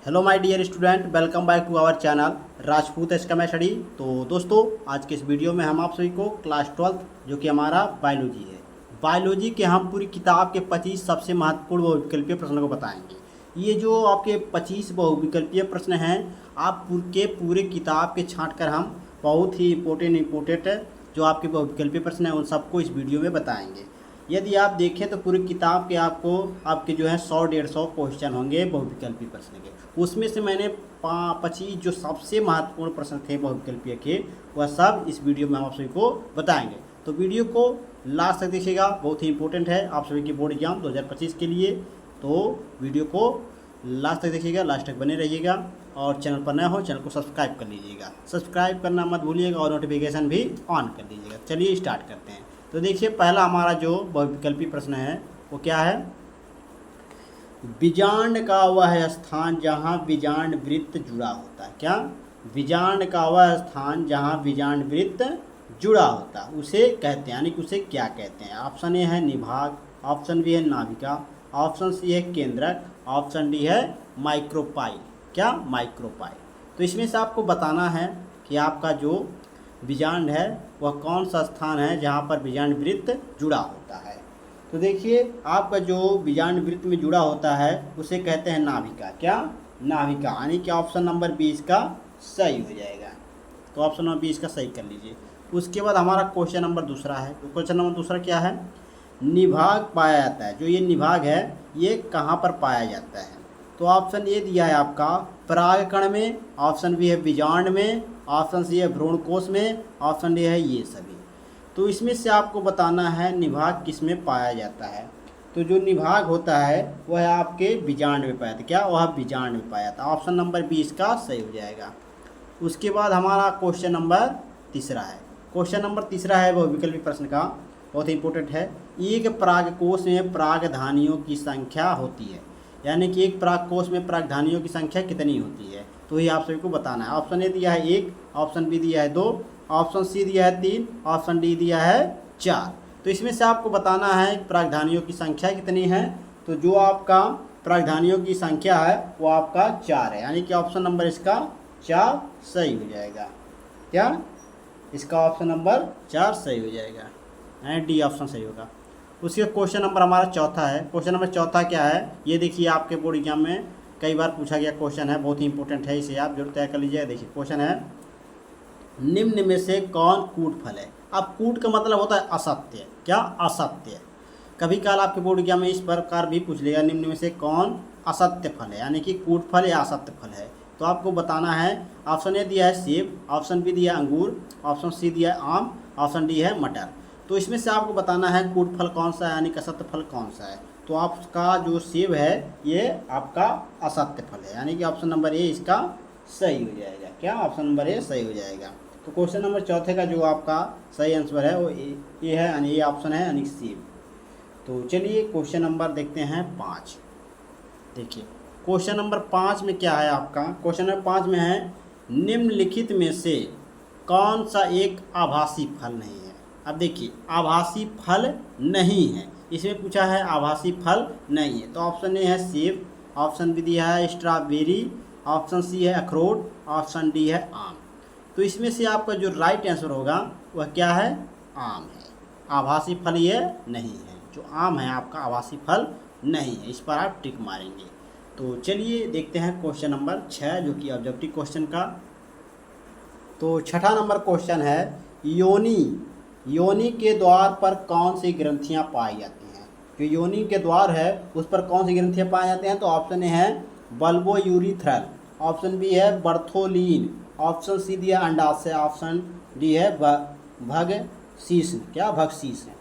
Hello my dear student, welcome back to our channel Rajput एस्कम study. तो दोस्तों, आज के इस वीडियो में हम आप सभी को क्लास 12 जो कि हमारा बायोलॉजी है, बायोलॉजी के हम पूरी किताब के 25 सबसे महत्वपूर्ण बहुविकल्पीय प्रश्नों को बताएंगे। ये जो आपके 25 बहुविकल्पीय प्रश्न हैं, आप पूरे किताब के छाँट कर हम बहुत ही इम्पोर्टेंट जो आपके बहुविकल्पीय प्रश्न हैं उन सबको इस वीडियो में बताएंगे। यदि आप देखें तो पूरी किताब के आपके जो है 100-150 क्वेश्चन होंगे बहुविकल्पीय प्रश्न के। उसमें से मैंने 25 जो सबसे महत्वपूर्ण प्रश्न थे बहुविकल्पीय के, वह सब इस वीडियो में हम आप सभी को बताएंगे। तो वीडियो को लास्ट तक देखिएगा, बहुत ही इंपॉर्टेंट है आप सभी के बोर्ड एग्जाम 2025 के लिए। तो वीडियो को लास्ट तक देखिएगा, लास्ट तक बने रहिएगा। और चैनल पर नया हो चैनल को सब्सक्राइब कर लीजिएगा, सब्सक्राइब करना मत भूलिएगा और नोटिफिकेशन भी ऑन कर लीजिएगा। चलिए स्टार्ट करते हैं। तो देखिए, पहला हमारा जो बहुविकल्पी प्रश्न है वो क्या है। बीजांड का वह स्थान जहाँ बीजांड वृत्त जुड़ा होता है। क्या? बीजांड का वह स्थान जहाँ बीजांड वृत्त जुड़ा होता है उसे कहते हैं, यानी कि उसे क्या कहते हैं। ऑप्शन ए है निभाग, ऑप्शन बी है नाभिका, ऑप्शन सी है केंद्रक, ऑप्शन डी है माइक्रोपाइल। क्या? माइक्रोपाइल। तो इसमें से आपको बताना है कि आपका जो बीजांड है वह कौन सा स्थान है जहाँ पर बीजांड वृत्त जुड़ा होता है। तो देखिए, आपका जो बीजांड वृत्त में जुड़ा होता है उसे कहते हैं नाभिका। क्या? नाभिका, यानी कि ऑप्शन नंबर 20 का सही हो जाएगा। तो ऑप्शन नंबर 20 का सही कर लीजिए। उसके बाद हमारा क्वेश्चन नंबर दूसरा है। तो क्वेश्चन नंबर दूसरा क्या है। निभाग पाया जाता है, जो ये निभाग है ये कहाँ पर पाया जाता है। तो ऑप्शन ए दिया है आपका परागकण में, ऑप्शन बी है बीजांड में, ऑप्शन सी है भ्रूणकोश में, ऑप्शन डी है ये सभी। तो इसमें से आपको बताना है निभाग किस में पाया जाता है। तो जो निभाग होता है वह आपके बीजांड में पाया जाता है। क्या? वह बीजांड में पाया जाता है। ऑप्शन नंबर 20 का सही हो जाएगा। उसके बाद हमारा क्वेश्चन नंबर तीसरा है। क्वेश्चन नंबर तीसरा है वो विकल्पी प्रश्न का, बहुत ही इंपॉर्टेंट है। एक परागकोश में परागधानियों की संख्या होती है, यानी कि एक परागकोश में परागधानियों की संख्या कितनी होती है। तो ये आप सभी को बताना है। ऑप्शन ए दिया है 1, ऑप्शन बी दिया है 2, ऑप्शन सी दिया है 3, ऑप्शन डी दिया है 4। तो इसमें से आपको बताना है परागधानियों की संख्या कितनी है। तो जो आपका परागधानियों की संख्या है वो आपका 4 है, यानी कि ऑप्शन नंबर इसका 4 सही हो जाएगा। क्या? इसका ऑप्शन नंबर 4 सही हो जाएगा, यानी डी ऑप्शन सही होगा। उसके क्वेश्चन नंबर हमारा चौथा है। क्वेश्चन नंबर चौथा क्या है, ये देखिए आपके बोर्ड एग्जाम में कई बार पूछा गया क्वेश्चन है, बहुत ही इंपॉर्टेंट है, इसे आप जरूर तय कर लीजिए। देखिए क्वेश्चन है, निम्न में से कौन कूट फल है। अब कूट का मतलब होता है असत्य। क्या? असत्य। कभी काल आपके बोर्ड एग्जाम में इस प्रकार भी पूछ लेगा, निम्न में से कौन असत्य फल है, यानी कि कूट फल या असत्य फल है। तो आपको बताना है। ऑप्शन ए दिया है सेब, ऑप्शन बी दिया है अंगूर, ऑप्शन सी दिया है आम, ऑप्शन डी है मटर। तो इसमें से आपको बताना है कूट फल कौन सा है, यानी कि असत्य फल कौन सा है। तो आपका जो सेब है ये आपका असत्य फल है, यानी कि ऑप्शन नंबर ए इसका सही हो जाएगा। क्या? ऑप्शन नंबर ए सही हो जाएगा। तो क्वेश्चन नंबर चौथे का जो आपका सही आंसर है वो ये है, यानी ये ऑप्शन है, यानी सेब। तो चलिए क्वेश्चन नंबर देखते हैं 5। देखिए क्वेश्चन नंबर 5 में क्या है आपका। क्वेश्चन नंबर 5 में है, निम्नलिखित में से कौन सा एक आभासी फल नहीं है। अब देखिए, आभासी फल नहीं है, इसमें पूछा है आभासी फल नहीं है। तो ऑप्शन ए है सेब, ऑप्शन बी दिया है स्ट्रॉबेरी, ऑप्शन सी है अखरोट, ऑप्शन डी है आम। तो इसमें से आपका जो राइट आंसर होगा वह क्या है, आम है। आभासी फल ये नहीं है, जो आम है आपका आभासी फल नहीं है। इस पर आप टिक मारेंगे। तो चलिए देखते हैं क्वेश्चन नंबर 6 जो कि ऑब्जेक्टिव क्वेश्चन का। तो छठा नंबर क्वेश्चन है, योनि के द्वार पर कौन सी ग्रंथियां पाई जाती हैं। जो योनि के द्वार है उस पर कौन सी ग्रंथियां पाई जाती हैं। तो ऑप्शन ए है बल्बोयूरिथ्रल, ऑप्शन बी है बर्थोलीन, ऑप्शन सी दिया अंडाशय, ऑप्शन डी है भगशीष। क्या? भगशीष है।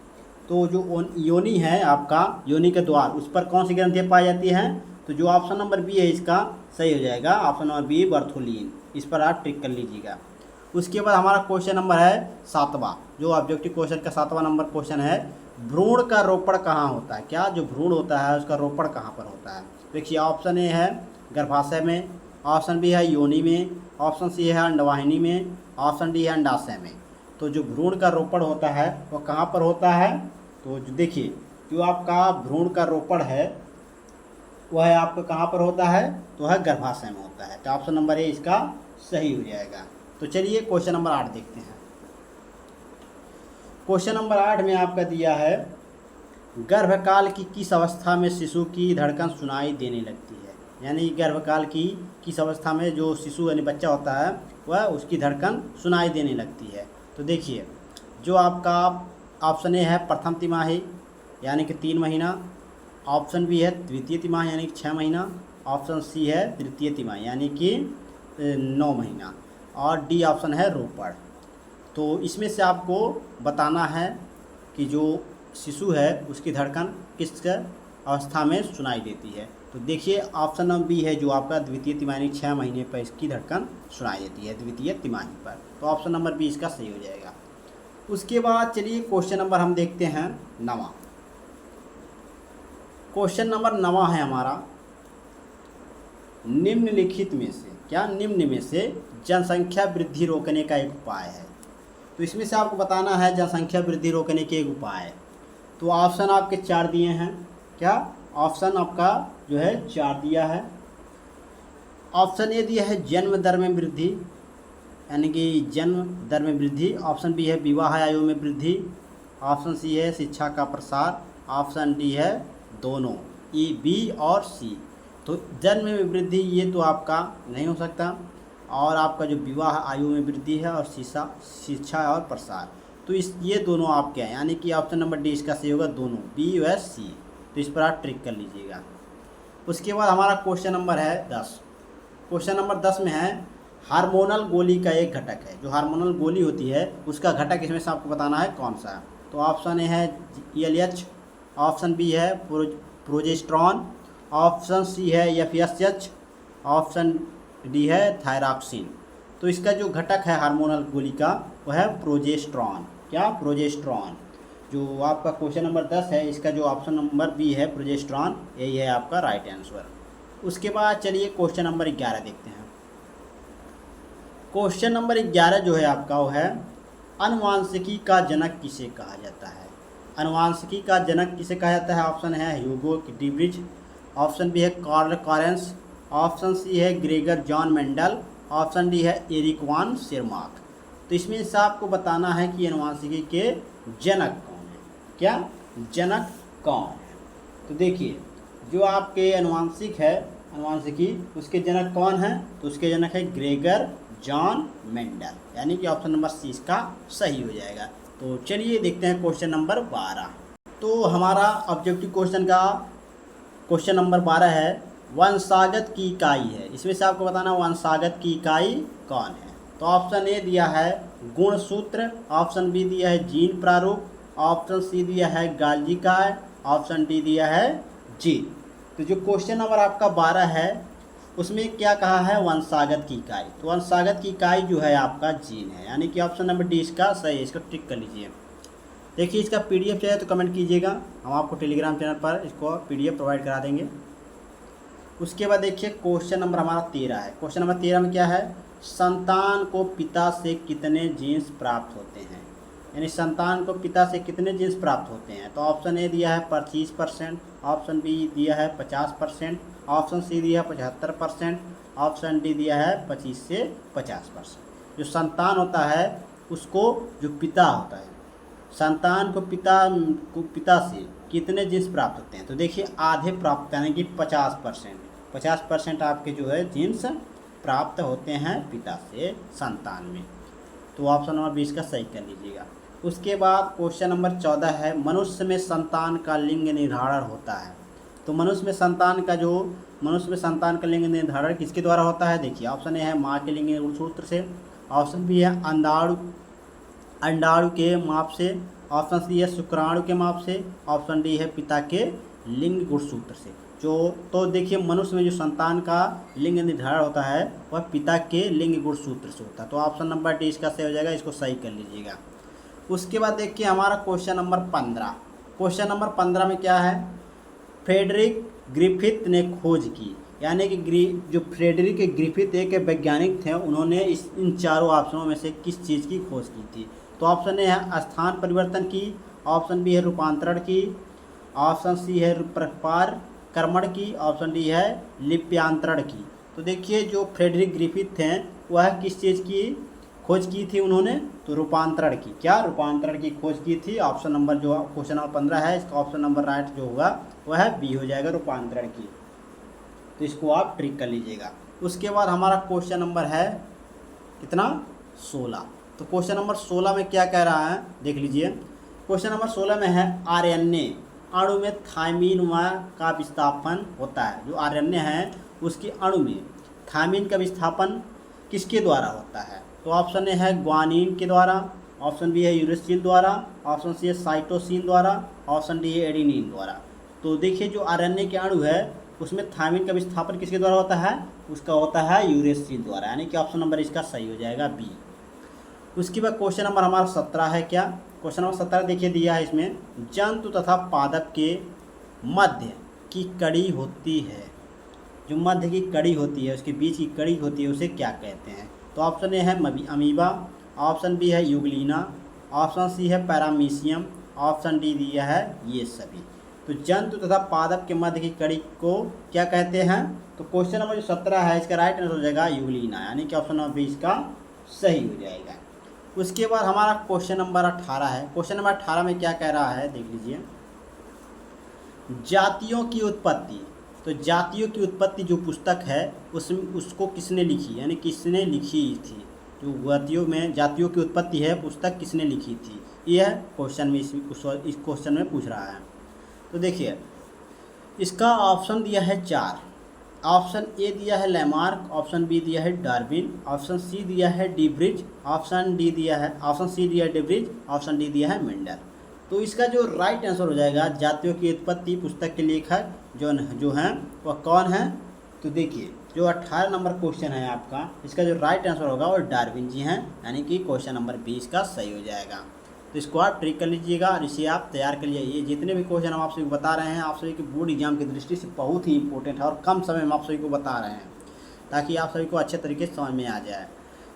तो जो योनि है आपका, योनि के द्वार, उस पर कौन सी ग्रंथियां पाई जाती हैं। तो जो ऑप्शन नंबर बी है इसका सही हो जाएगा, ऑप्शन नंबर बी बर्थोलीन। इस पर आप टिक कर लीजिएगा। उसके बाद हमारा क्वेश्चन नंबर है 7वां, जो ऑब्जेक्टिव क्वेश्चन का 7वां नंबर क्वेश्चन है, भ्रूण का रोपण कहाँ होता है। क्या? जो भ्रूण होता है उसका रोपण कहाँ पर होता है। देखिए ऑप्शन ए है गर्भाशय में, ऑप्शन बी है योनि में, ऑप्शन सी है अंडवाहिनी में, ऑप्शन डी है अंडाशय में। तो जो भ्रूण का रोपण होता है वो कहाँ पर होता है। तो देखिए, जो आपका भ्रूण का रोपण है वह आपका कहाँ पर होता है, तो वह गर्भाशय में होता है। तो ऑप्शन नंबर ए इसका सही हो जाएगा। तो चलिए क्वेश्चन नंबर 8 देखते हैं। क्वेश्चन नंबर 8 में आपका दिया है, गर्भकाल की किस अवस्था में शिशु की धड़कन सुनाई देने लगती है। यानी गर्भकाल की किस अवस्था में जो शिशु यानी बच्चा होता है वह उसकी धड़कन सुनाई देने लगती है। तो देखिए जो आपका ऑप्शन ए है प्रथम तिमाही यानी कि 3 महीना, ऑप्शन बी है द्वितीय तिमाही यानी कि 6 महीना, ऑप्शन सी है तृतीय तिमाही यानी कि 9 महीना, और डी ऑप्शन है रोपड़। तो इसमें से आपको बताना है कि जो शिशु है उसकी धड़कन किस अवस्था में सुनाई देती है। तो देखिए ऑप्शन नंबर बी है जो आपका द्वितीय तिमाही 6 महीने पर इसकी धड़कन सुनाई देती है, द्वितीय तिमाही पर। तो ऑप्शन नंबर बी इसका सही हो जाएगा। उसके बाद चलिए क्वेश्चन नंबर हम देखते हैं 9। क्वेश्चन नंबर 9 है हमारा, निम्नलिखित में से क्या, निम्न में से जनसंख्या वृद्धि रोकने का एक उपाय है। तो इसमें से आपको बताना है जनसंख्या वृद्धि रोकने के एक उपाय। तो ऑप्शन आपके 4 दिए हैं, क्या ऑप्शन आपका जो है 4 दिया है। ऑप्शन ए दिया है जन्म दर में वृद्धि यानी कि जन्म दर में वृद्धि, ऑप्शन बी है विवाह आयु में वृद्धि, ऑप्शन सी है शिक्षा का प्रसार, ऑप्शन डी है दोनों, ई बी और सी। तो जन्म में वृद्धि ये तो आपका नहीं हो सकता, और आपका जो विवाह आयु में वृद्धि है और शिक्षा और प्रसार, तो इस ये दोनों आपके हैं, यानी कि ऑप्शन नंबर डी इसका सही होगा, दोनों बी व सी। तो इस पर आप ट्रिक कर लीजिएगा। उसके बाद हमारा क्वेश्चन नंबर है 10। क्वेश्चन नंबर 10 में है हार्मोनल गोली का एक घटक है, जो हार्मोनल गोली होती है उसका घटक इसमें से आपको बताना है कौन सा है। तो ऑप्शन ए है ELH, ऑप्शन बी है प्रोजेस्टेरॉन, ऑप्शन सी है FSH, ऑप्शन डी है थायरॉक्सिन। तो इसका जो घटक है हार्मोनल गोली का वह है प्रोजेस्टेरॉन। क्या, प्रोजेस्टेरॉन। जो आपका क्वेश्चन नंबर 10 है इसका जो ऑप्शन नंबर बी है प्रोजेस्टेरॉन, यही है आपका राइट आंसर। उसके बाद चलिए क्वेश्चन नंबर 11 देखते हैं। क्वेश्चन नंबर 11 जो है आपका वो है अनुवांशिकी का जनक किसे कहा जाता है। अनुवांशिकी का जनक किसे कहा जाता है। ऑप्शन है ह्यूगो डीब्रिज, ऑप्शन बी है कार्ल कॉरेंस, ऑप्शन सी है Gregor John Mendel, option D है एरिक वान शेरमार्क। तो इसमें से आपको बताना है कि अनुवांशिकी के जनक कौन है। क्या, जनक कौन है। तो देखिए जो आपके अनुवांशिक है, अनुवांशिकी, उसके जनक कौन है। तो उसके जनक है ग्रेगर जॉन मेंडल, यानी कि ऑप्शन नंबर सी इसका सही हो जाएगा। तो चलिए देखते हैं क्वेश्चन नंबर 12। तो हमारा ऑब्जेक्टिव क्वेश्चन का क्वेश्चन नंबर 12 है वंशागत की इकाई है। इसमें से आपको बताना वंशागत की इकाई कौन है। तो ऑप्शन ए दिया है गुणसूत्र, ऑप्शन बी दिया है जीन प्रारूप, ऑप्शन सी दिया है गाल्जी काय, ऑप्शन डी दिया है जीन। तो जो क्वेश्चन नंबर आपका 12 है उसमें क्या कहा है, वंशागत की इकाई। तो वंशागत की इकाई जो है आपका जीन है, यानी कि ऑप्शन नंबर डी इसका सही है। इसको टिक कर लीजिए। देखिए इसका PDF चाहिए तो कमेंट कीजिएगा, हम आपको टेलीग्राम चैनल पर इसको PDF प्रोवाइड करा देंगे। उसके बाद देखिए क्वेश्चन नंबर हमारा 13 है। क्वेश्चन नंबर 13 में क्या है, संतान को पिता से कितने जीन्स प्राप्त होते हैं। यानी संतान को पिता से कितने जीन्स प्राप्त होते हैं। तो ऑप्शन ए दिया है 25%, ऑप्शन बी दिया है 50%, ऑप्शन सी दिया है 75%, ऑप्शन डी दिया है 25 से 50%। जो संतान होता है उसको जो पिता होता है, संतान को पिता से कितने जीन्स प्राप्त होते हैं। तो देखिए आधे प्राप्त यानी कि 50% आपके जो है जीन्स प्राप्त होते हैं पिता से संतान में। तो ऑप्शन नंबर 20 का सही कर लीजिएगा। उसके बाद क्वेश्चन नंबर 14 है मनुष्य में संतान का लिंग निर्धारण होता है। तो मनुष्य में संतान का लिंग निर्धारण किसके द्वारा होता है। देखिए ऑप्शन ए है माँ के लिंग गुणसूत्र से, ऑप्शन बी है अंडाणु के माप से, ऑप्शन सी है शुक्राणु के माप से, ऑप्शन डी है पिता के लिंग गुणसूत्र से। तो देखिए मनुष्य में जो संतान का लिंग निर्धारण होता है वह पिता के लिंग गुणसूत्र से होता है। तो ऑप्शन नंबर डी इसका सही हो जाएगा, इसको सही कर लीजिएगा। उसके बाद देखिए हमारा क्वेश्चन नंबर 15। क्वेश्चन नंबर 15 में क्या है, फ्रेडरिक ग्रिफिथ ने खोज की। यानी कि जो फ्रेडरिक ग्रिफिथ एक वैज्ञानिक थे, उन्होंने इन चारों ऑप्शनों में से किस चीज़ की खोज की थी। तो ऑप्शन ए है स्थान परिवर्तन की, ऑप्शन बी है रूपांतरण की, ऑप्शन सी है प्रकार, कर्मण की, ऑप्शन डी है लिप्यांतरण की। तो देखिए जो फ्रेडरिक ग्रिफिथ हैं वह किस चीज़ की खोज की थी उन्होंने, तो रूपांतरण की। क्या, रूपांतरण की खोज की थी। ऑप्शन नंबर जो क्वेश्चन नंबर 15 है इसका ऑप्शन नंबर राइट जो होगा वह बी हो जाएगा, रूपांतरण की। तो इसको आप ट्रिक कर लीजिएगा। उसके बाद हमारा क्वेश्चन नंबर है कितना, 16। तो क्वेश्चन नंबर 16 में क्या कह रहा है देख लीजिए। क्वेश्चन नंबर 16 में है आरएनए अणु में थायमीन का विस्थापन होता है। जो आरएनए है उसके अणु में थायमीन का विस्थापन किसके द्वारा होता है। तो ऑप्शन ए है ग्वानिन के द्वारा, ऑप्शन बी है यूरेसिल द्वारा, ऑप्शन सी है साइटोसिन द्वारा, ऑप्शन डी है एडेनिन द्वारा। तो देखिए जो आरएनए के अणु है उसमें थायमीन का विस्थापन किसके द्वारा होता है, उसका होता है यूरेसिल द्वारा, यानी कि ऑप्शन नंबर इसका सही हो जाएगा बी। उसके बाद क्वेश्चन नंबर हमारा 17 है। क्या, क्वेश्चन नंबर 17 देखिए दिया है इसमें, जंतु तथा पादप के मध्य की कड़ी होती है। जो मध्य की कड़ी होती है, उसके बीच की कड़ी होती है, उसे क्या कहते हैं। तो ऑप्शन ए है अमीबा, ऑप्शन बी है यूग्लिना, ऑप्शन सी है पैरामीशियम, ऑप्शन डी दिया है ये सभी। तो जंतु तथा पादप के मध्य की कड़ी को क्या कहते हैं। तो क्वेश्चन नंबर जो 17 है इसका राइट आंसर हो जाएगा यूग्लिना, यानी कि ऑप्शन नंबर बी इसका सही हो जाएगा। उसके बाद हमारा क्वेश्चन नंबर 18 है। क्वेश्चन नंबर 18 में क्या कह रहा है देख लीजिए, जातियों की उत्पत्ति। तो जातियों की उत्पत्ति जो पुस्तक है उसमें उसको किसने लिखी, यानी किसने लिखी थी। जो जातियों की उत्पत्ति है पुस्तक किसने लिखी थी, यह क्वेश्चन में इस क्वेश्चन में पूछ रहा है। तो देखिए इसका ऑप्शन दिया है 4। ऑप्शन ए दिया है लैमार्क, ऑप्शन बी दिया है डार्विन, ऑप्शन सी दिया है डीब्रिज, ऑप्शन सी दिया है डीब्रिज, ऑप्शन डी दिया है मेंडल। तो इसका जो राइट आंसर हो जाएगा, जातियों की उत्पत्ति पुस्तक के लेखक जो हैं वह कौन है। तो देखिए जो 18 नंबर क्वेश्चन है आपका, इसका जो राइट आंसर होगा वो डार्विन जी हैं, यानी कि क्वेश्चन नंबर 20 का सही हो जाएगा। तो इसको आप ट्रिक कर लीजिएगा और इसे आप तैयार कर लीजिए। ये जितने भी क्वेश्चन हम आप सभी को बता रहे हैं, आप सभी के बोर्ड एग्जाम की दृष्टि से बहुत ही इंपॉर्टेंट है और कम समय में आप सभी को बता रहे हैं ताकि आप सभी को अच्छे तरीके से समझ में आ जाए।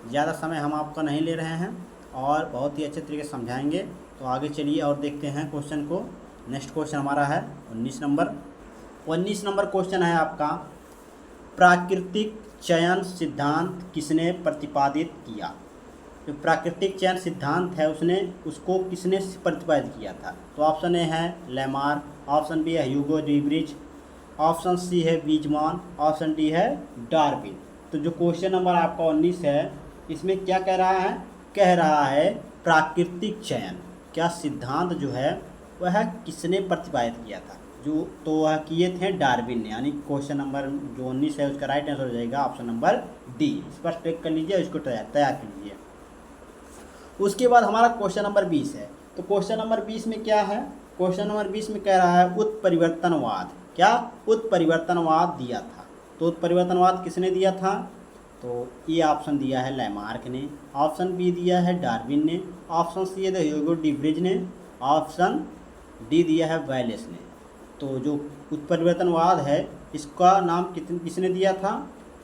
ज़्यादा समय हम आपका नहीं ले रहे हैं और बहुत ही अच्छे तरीके से समझाएंगे। तो आगे चलिए और देखते हैं क्वेश्चन को। नेक्स्ट क्वेश्चन हमारा है 19 नंबर क्वेश्चन है आपका, प्राकृतिक चयन सिद्धांत किसने प्रतिपादित किया। जो प्राकृतिक चयन सिद्धांत है उसको किसने प्रतिपादित किया था। तो ऑप्शन ए है लैमार्क, ऑप्शन बी है ह्यूगो डीब्रिज, ऑप्शन सी है वीजमान, ऑप्शन डी है डार्विन। तो जो क्वेश्चन नंबर आपका 19 है इसमें क्या कह रहा है प्राकृतिक चयन क्या सिद्धांत जो है वह किसने प्रतिपादित किया था। तो वह किए थे डार्विन ने, यानी क्वेश्चन नंबर जो 19 है उसका राइट आंसर हो जाएगा ऑप्शन नंबर डी। इस पर टिक कर लीजिए, इसको तैयार कर लीजिए। उसके बाद हमारा क्वेश्चन नंबर 20 है। तो क्वेश्चन नंबर 20 में क्या है, क्वेश्चन नंबर 20 में कह रहा है उत्परिवर्तनवाद। क्या, उत्परिवर्तनवाद दिया था। तो उत्परिवर्तनवाद किसने दिया था। तो ये ऑप्शन दिया है लैमार्क ने, ऑप्शन बी दिया है डार्विन ने, ऑप्शन सी है ह्यूगो डीब्रिज ने, ऑप्शन डी दिया है वैलेस ने। तो जो उत्परिवर्तनवाद है इसका नाम किसने दिया था।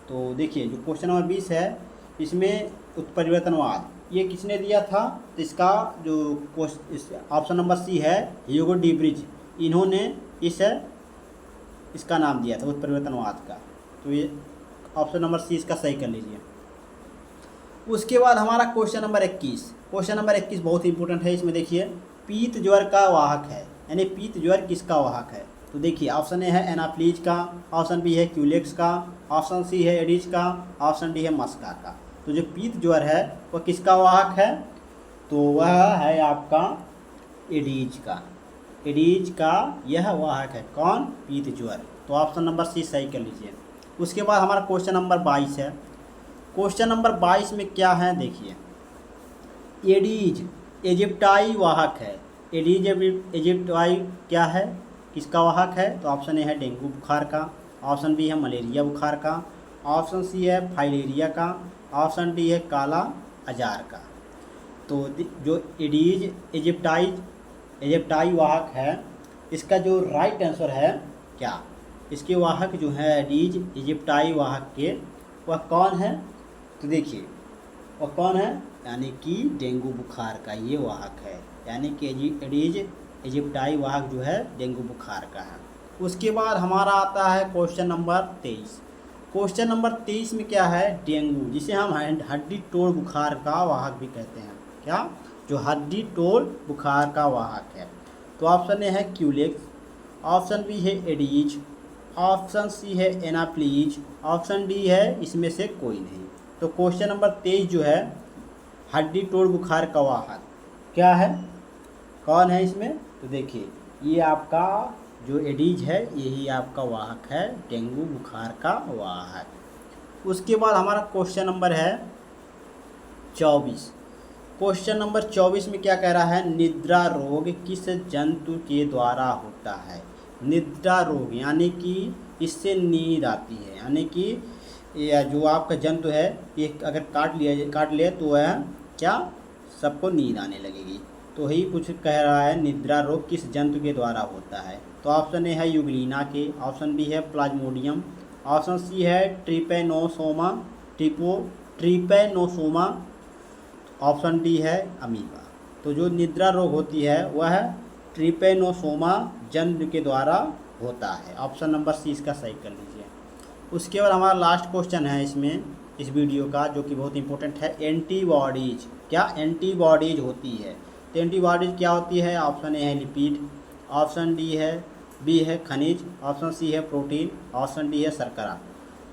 तो देखिए जो क्वेश्चन नंबर 20 है इसमें उत्परिवर्तनवाद ये किसने दिया था। तो इसका जो ऑप्शन नंबर सी है ह्यूगो डीब्रिज, इन्होंने इसका नाम दिया था उत्परिवर्तनवाद का। तो ये ऑप्शन नंबर सी इसका सही कर लीजिए। उसके बाद हमारा क्वेश्चन नंबर 21 बहुत इंपॉर्टेंट है। इसमें देखिए पीत ज्वर का वाहक है, यानी पीत ज्वर किसका वाहक है। तो देखिए ऑप्शन ए है एनाफ्लीज का, ऑप्शन बी है क्यूलेक्स का, ऑप्शन सी है एडिज का, ऑप्शन डी है मस्का का। तो जो पीत ज्वर है वह किसका वाहक है। तो वह है आपका एडीज का यह वाहक है। कौन, पीत ज्वर। तो ऑप्शन नंबर सी सही कर लीजिए। उसके बाद हमारा क्वेश्चन नंबर 22 है। क्वेश्चन नंबर 22 में क्या है देखिए, एडीज इजिप्टाई वाहक है। एडीज इजिप्टाई क्या है, किसका वाहक है। तो ऑप्शन ए है डेंगू बुखार का, ऑप्शन बी है मलेरिया बुखार का, ऑप्शन सी है फाइलेरिया का, ऑप्शन डी है काला अजार का। तो जो एडीज इजिप्टाई वाहक है इसका जो राइट आंसर है क्या, इसके वाहक जो है एडीज इजिप्टाई वाहक के वह कौन है। तो देखिए वह कौन है, यानी कि डेंगू बुखार का ये वाहक है, यानी कि एडीज इजिप्टाई वाहक जो है डेंगू बुखार का है। उसके बाद हमारा आता है क्वेश्चन नंबर 23। क्वेश्चन नंबर 23 में क्या है, डेंगू, जिसे हम हड्डी तोड़ बुखार का वाहक भी कहते हैं। क्या, जो हड्डी तोड़ बुखार का वाहक है। तो ऑप्शन ए है क्यूलेक्स, ऑप्शन बी है एडीज, ऑप्शन सी है एनाप्लीज, ऑप्शन डी है इसमें से कोई नहीं। तो क्वेश्चन नंबर 23 जो है हड्डी तोड़ बुखार का वाहक क्या है, कौन है इसमें? तो देखिए ये आपका जो एडीज है यही आपका वाहक है, डेंगू बुखार का वाहक। उसके बाद हमारा क्वेश्चन नंबर है 24। क्वेश्चन नंबर 24 में क्या कह रहा है, निद्रा रोग किस जंतु के द्वारा होता है। निद्रा रोग यानी कि इससे नींद आती है, यानी कि यह जो आपका जंतु है ये अगर काट लिया तो वह क्या, सबको नींद आने लगेगी। तो यही कुछ कह रहा है निद्रा रोग किस जंतु के द्वारा होता है। तो ऑप्शन ए है यूग्लिना के, ऑप्शन बी है प्लाज्मोडियम, ऑप्शन सी है ट्रिपैनोसोमा, ऑप्शन डी है अमीबा। तो जो निद्रा रोग होती है वह ट्रिपैनोसोमा जंतु के द्वारा होता है। ऑप्शन नंबर सी इसका सही कर लीजिए। उसके बाद हमारा लास्ट क्वेश्चन है इसमें इस वीडियो का, जो कि बहुत इंपॉर्टेंट है, एंटीबॉडीज। क्या एंटीबॉडीज होती है? तो एंटीबॉडीज क्या होती है? ऑप्शन ए है लिपिड, ऑप्शन बी है खनिज, ऑप्शन सी है प्रोटीन, ऑप्शन डी है शर्करा।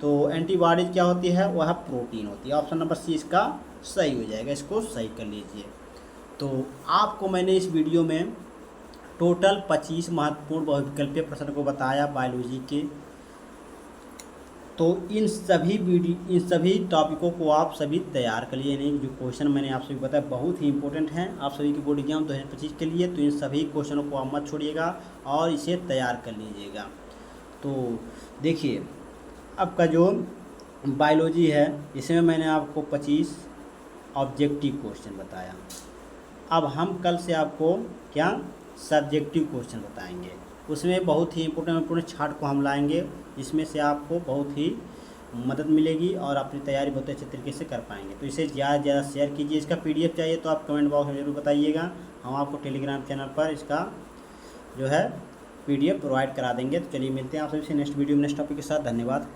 तो एंटीबॉडीज क्या होती है? वह प्रोटीन होती है। ऑप्शन नंबर सी इसका सही हो जाएगा, इसको सही कर लीजिए। तो आपको मैंने इस वीडियो में टोटल 25 महत्वपूर्ण बहुविकल्पीय प्रश्न को बताया बायोलॉजी के। तो इन सभी टॉपिकों को आप सभी तैयार कर लिए, यानी जो क्वेश्चन मैंने आप सभी बताया बहुत ही इंपॉर्टेंट हैं आप सभी के बोर्ड एग्जाम 2025 के लिए। तो इन सभी क्वेश्चनों को आप मत छोड़िएगा और इसे तैयार कर लीजिएगा। तो देखिए अब का जो बायोलॉजी है इसमें मैंने आपको 25 ऑब्जेक्टिव क्वेश्चन बताया। अब हम कल से आपको क्या सब्जेक्टिव क्वेश्चन बताएंगे, उसमें बहुत ही इंपॉर्टेंट चार्ट को हम लाएंगे, इसमें से आपको बहुत ही मदद मिलेगी और अपनी तैयारी बहुत अच्छे तरीके से कर पाएंगे। तो इसे ज़्यादा से ज़्यादा शेयर कीजिए। इसका पीडीएफ चाहिए तो आप कमेंट बॉक्स में ज़रूर बताइएगा, हम आपको टेलीग्राम चैनल पर इसका जो है पीडीएफ प्रोवाइड करा देंगे। तो चलिए मिलते हैं आप सभी से नेक्स्ट वीडियो में नेक्स्ट टॉपिक के साथ। धन्यवाद।